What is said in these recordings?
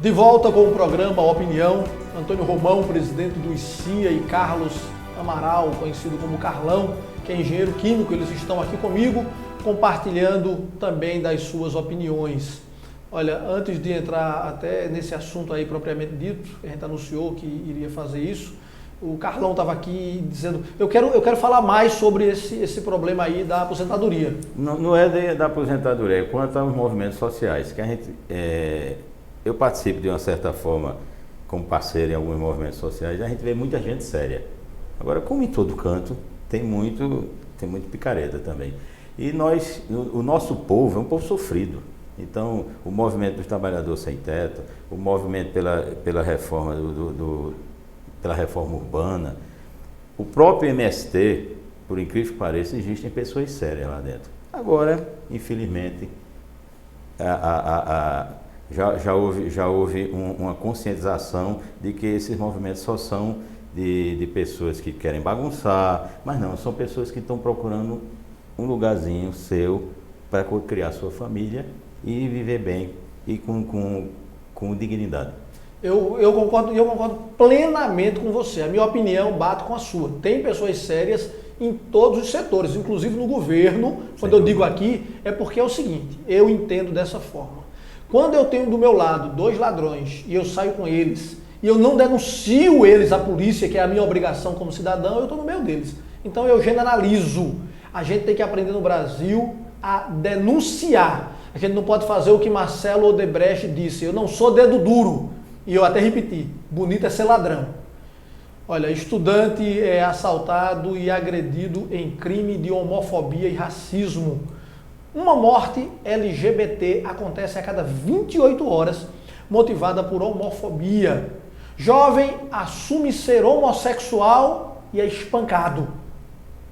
De volta com o programa Opinião, Antônio Romão, presidente do ICIA, e Carlos Amaral, conhecido como Carlão, que é engenheiro químico. Eles estão aqui comigo, compartilhando também das suas opiniões. Olha, antes de entrar até nesse assunto aí propriamente dito, a gente anunciou que iria fazer isso, o Carlão estava aqui dizendo, eu quero falar mais sobre esse problema aí da aposentadoria. Não é da aposentadoria, é quanto aos movimentos sociais, que a gente, eu participo de uma certa forma como parceiro em alguns movimentos sociais, a gente vê muita gente séria. Agora, como em todo canto, tem muito picareta também. E o nosso povo é um povo sofrido. Então, o movimento dos trabalhadores sem teto, o movimento pela reforma pela reforma urbana, o próprio MST, por incrível que pareça, existem pessoas sérias lá dentro. Agora, infelizmente, já houve uma conscientização de que esses movimentos só são de pessoas que querem bagunçar, mas não, são pessoas que estão procurando um lugarzinho seu para criar sua família e viver bem e com dignidade. Eu concordo plenamente com você. A minha opinião bate com a sua. Tem pessoas sérias em todos os setores, inclusive no governo. Quando eu digo aqui, é porque é o seguinte, eu entendo dessa forma. Quando eu tenho do meu lado 2 ladrões e eu saio com eles e eu não denuncio eles à polícia, que é a minha obrigação como cidadão, eu estou no meio deles. Então eu generalizo. A gente tem que aprender no Brasil a denunciar. A gente não pode fazer o que Marcelo Odebrecht disse, eu não sou dedo duro. E eu até repeti, bonito é ser ladrão. Olha, estudante é assaltado e agredido em crime de homofobia e racismo. Uma morte LGBT acontece a cada 28 horas, motivada por homofobia. Jovem assume ser homossexual e é espancado.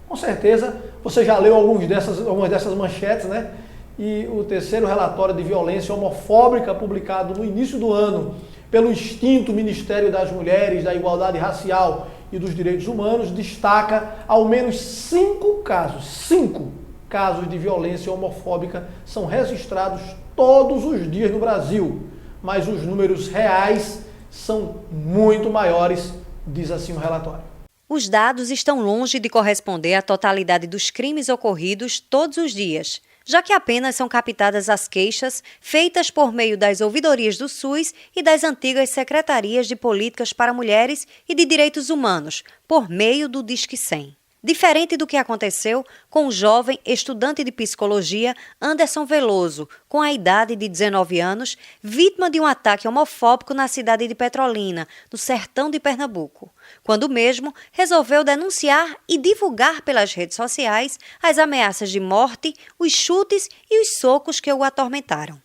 Com certeza, você já leu algumas dessas manchetes, né? E o terceiro relatório de violência homofóbica, publicado no início do ano pelo extinto Ministério das Mulheres, da Igualdade Racial e dos Direitos Humanos, destaca ao menos 5 casos de violência homofóbica são registrados todos os dias no Brasil, mas os números reais são muito maiores, diz assim o relatório. Os dados estão longe de corresponder à totalidade dos crimes ocorridos todos os dias, já que apenas são captadas as queixas feitas por meio das ouvidorias do SUS e das antigas Secretarias de Políticas para Mulheres e de Direitos Humanos, por meio do Disque 100. Diferente do que aconteceu com o jovem estudante de psicologia Anderson Veloso, com a idade de 19 anos, vítima de um ataque homofóbico na cidade de Petrolina, no sertão de Pernambuco, quando mesmo resolveu denunciar e divulgar pelas redes sociais as ameaças de morte, os chutes e os socos que o atormentaram.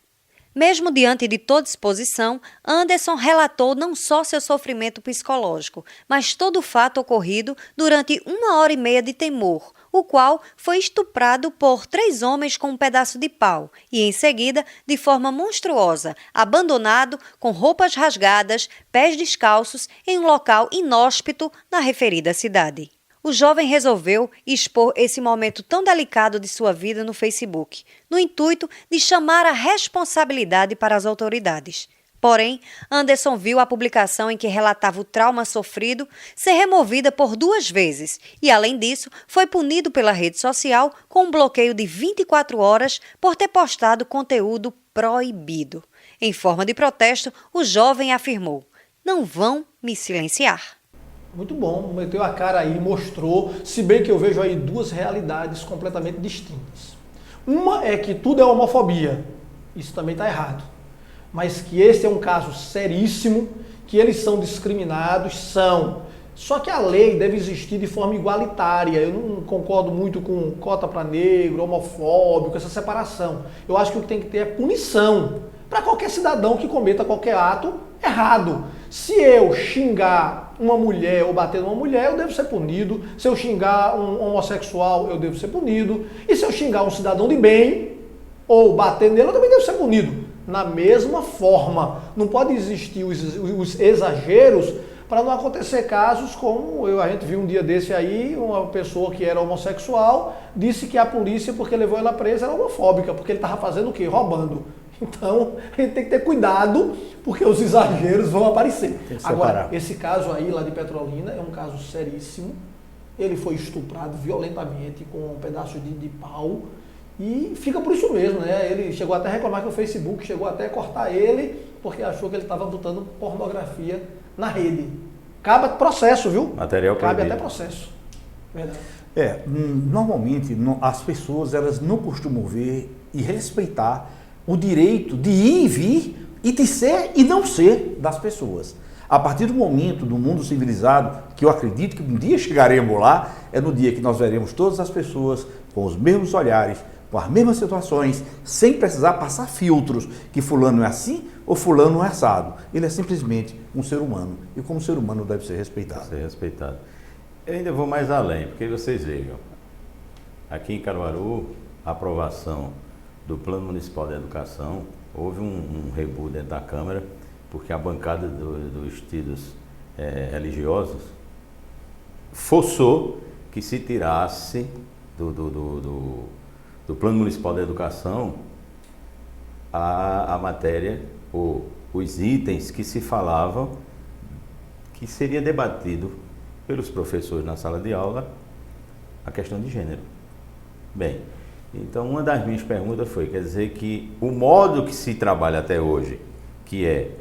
Mesmo diante de toda exposição, Anderson relatou não só seu sofrimento psicológico, mas todo o fato ocorrido durante 1h30 de temor, o qual foi estuprado por 3 homens com um pedaço de pau e, em seguida, de forma monstruosa, abandonado com roupas rasgadas, pés descalços, em um local inóspito na referida cidade. O jovem resolveu expor esse momento tão delicado de sua vida no Facebook, no intuito de chamar a responsabilidade para as autoridades. Porém, Anderson viu a publicação em que relatava o trauma sofrido ser removida por 2 vezes e, além disso, foi punido pela rede social com um bloqueio de 24 horas por ter postado conteúdo proibido. Em forma de protesto, o jovem afirmou: "Não vão me silenciar." Muito bom, meteu a cara aí, mostrou, se bem que eu vejo aí 2 realidades completamente distintas. Uma é que tudo é homofobia, isso também está errado, mas que esse é um caso seríssimo, que eles são discriminados, só que a lei deve existir de forma igualitária. Eu não concordo muito com cota para negro, homofóbico, essa separação. Eu acho que o que tem que ter é punição para qualquer cidadão que cometa qualquer ato errado. Se eu xingar uma mulher ou bater numa mulher, eu devo ser punido. Se eu xingar um homossexual, eu devo ser punido. E se eu xingar um cidadão de bem ou bater nele, eu também devo ser punido. Na mesma forma, não pode existir os exageros para não acontecer casos como a gente viu um dia desse aí, uma pessoa que era homossexual disse que a polícia, porque levou ela presa, era homofóbica, porque ele estava fazendo o quê? Roubando. Então, a gente tem que ter cuidado, porque os exageros vão aparecer. Agora, esse caso aí lá de Petrolina é um caso seríssimo. Ele foi estuprado violentamente com um pedaço de pau e fica por isso mesmo, né? Ele chegou até a reclamar que o Facebook chegou até a cortar ele porque achou que ele estava botando pornografia na rede. Cabe processo, viu? Material Cabe proibido. até processo. Verdade. Normalmente as pessoas elas não costumam ver e respeitar o direito de ir e vir e de ser e não ser das pessoas. A partir do momento do mundo civilizado, que eu acredito que um dia chegaremos lá, é no dia que nós veremos todas as pessoas com os mesmos olhares, com as mesmas situações, sem precisar passar filtros, que fulano é assim ou fulano é assado. Ele é simplesmente um ser humano e como ser humano deve ser respeitado. Deve ser respeitado. Eu ainda vou mais além, porque vocês vejam, aqui em Caruaru, a aprovação do Plano Municipal de Educação, houve um rebu dentro da Câmara, porque a bancada dos tidos religiosos forçou que se tirasse do Plano Municipal de Educação a matéria, ou os itens que se falavam que seria debatido pelos professores na sala de aula a questão de gênero. Bem, então uma das minhas perguntas foi, quer dizer que o modo que se trabalha até hoje, que é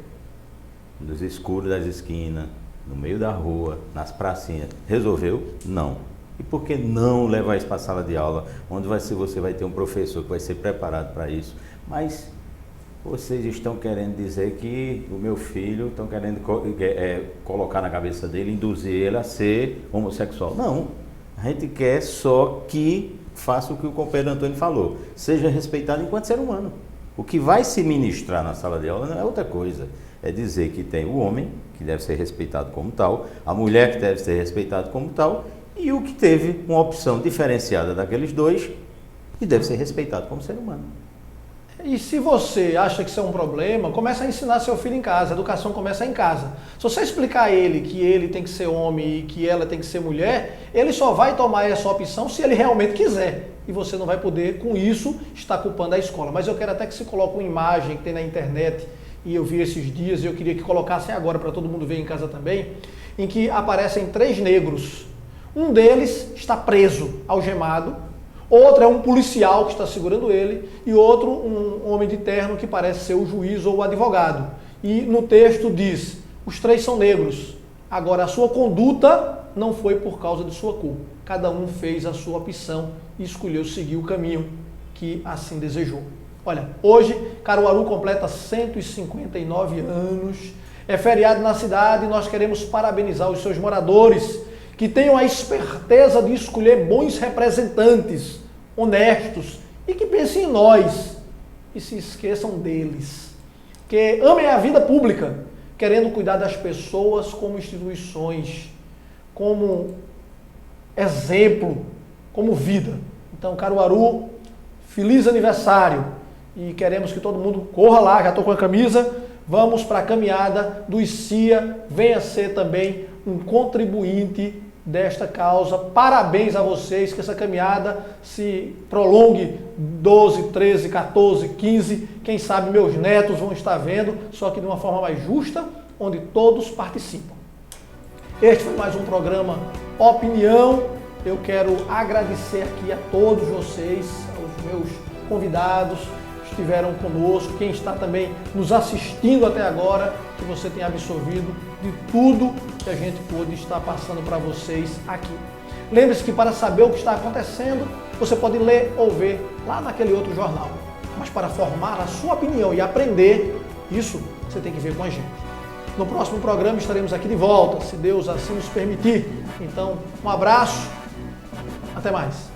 nos escuros das esquinas, no meio da rua, nas pracinhas, resolveu? Não. E por que não levar isso para a sala de aula, onde você vai ter um professor que vai ser preparado para isso? Mas vocês estão querendo dizer que o meu filho, estão querendo colocar na cabeça dele, induzir ele a ser homossexual. Não, a gente quer só que faça o que o companheiro Antônio falou, seja respeitado enquanto ser humano. O que vai se ministrar na sala de aula não é outra coisa, é dizer que tem o homem, que deve ser respeitado como tal, a mulher que deve ser respeitada como tal, e o que teve uma opção diferenciada daqueles dois e deve ser respeitado como ser humano. E se você acha que isso é um problema, começa a ensinar seu filho em casa, a educação começa em casa. Se você explicar a ele que ele tem que ser homem e que ela tem que ser mulher, ele só vai tomar essa opção se ele realmente quiser. E você não vai poder, com isso, estar culpando a escola. Mas eu quero até que se coloque uma imagem que tem na internet, e eu vi esses dias, e eu queria que colocassem agora para todo mundo ver em casa também, em que aparecem 3 negros. Um deles está preso, algemado, outro é um policial que está segurando ele e outro um homem de terno que parece ser o juiz ou o advogado. E no texto diz, os 3 são negros, agora a sua conduta não foi por causa de sua cor. Cada um fez a sua opção e escolheu seguir o caminho que assim desejou. Olha, hoje Caruaru completa 159 anos, é feriado na cidade e nós queremos parabenizar os seus moradores que tenham a esperteza de escolher bons representantes, honestos e que pensem em nós e se esqueçam deles. Que amem a vida pública, querendo cuidar das pessoas como instituições, como exemplo, como vida. Então, Caruaru, feliz aniversário e queremos que todo mundo corra lá, já estou com a camisa, vamos para a caminhada do ICIA, venha ser também um contribuinte desta causa. Parabéns a vocês, que essa caminhada se prolongue 12, 13, 14, 15, quem sabe meus netos vão estar vendo, só que de uma forma mais justa, onde todos participam. Este foi mais um programa Opinião. Eu quero agradecer aqui a todos vocês, aos meus convidados que estiveram conosco, quem está também nos assistindo até agora, que você tenha absorvido de tudo que a gente pôde estar passando para vocês aqui. Lembre-se que para saber o que está acontecendo, você pode ler ou ver lá naquele outro jornal. Mas para formar a sua opinião e aprender, isso você tem que ver com a gente. No próximo programa estaremos aqui de volta, se Deus assim nos permitir. Então, um abraço, até mais.